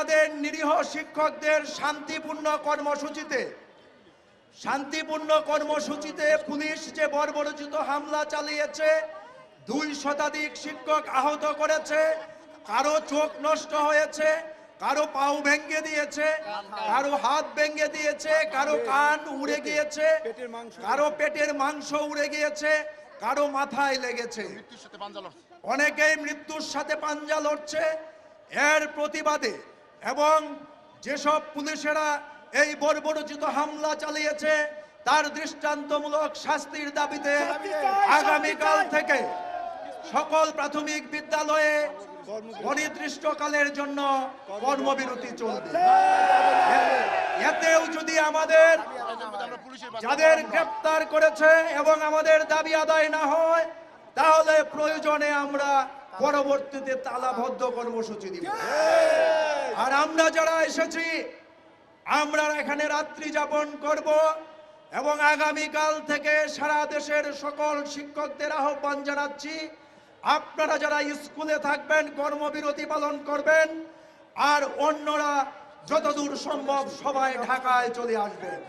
আমাদের নিরীহ শিক্ষকদের শান্তিপূর্ণ কর্মসূচিতে পুলিশ যে বর্বরোচিত হামলা চালিয়েছে, 2 শতাধিক শিক্ষক আহত করেছে, কারো চোখ নষ্ট হয়েছে, কারো পাও ভেঙে দিয়েছে, কারো হাত ভেঙে দিয়েছে, কারো কান উড়ে গিয়েছে, কারো পেটের মাংস উড়ে গিয়েছে, কারো মাথায় লেগেছে, অনেকেই মৃত্যুর সাথে পাঞ্জা লড়ছে। এর প্রতিবাদে এবং যেসব পুলিশেরা এই বর্বরোচিত হামলা চালিয়েছে তার দৃষ্টান্তমূলক শাস্তির দাবিতে আগামীকাল থেকে সকল প্রাথমিক বিদ্যালয়ে অনির্দিষ্টকালের জন্য কর্মবিরতি চলবে। এতেও যদি আমাদের যাদের গ্রেপ্তার করেছে এবং আমাদের দাবি আদায় না হয়, তাহলে প্রয়োজনে আমরা পরবর্তীতে তালাবদ্ধ কর্মসূচি দিব। আর আমরা যারা এসেছি, আমরা এখানে রাত্রি যাপন করব এবং আগামীকাল থেকে সারা দেশের সকল শিক্ষকদের আহ্বান জানাচ্ছি, আপনারা যারা স্কুলে থাকবেন কর্মবিরতি পালন করবেন, আর অন্যরা যতদূর সম্ভব সবাই ঢাকায় চলে আসবেন।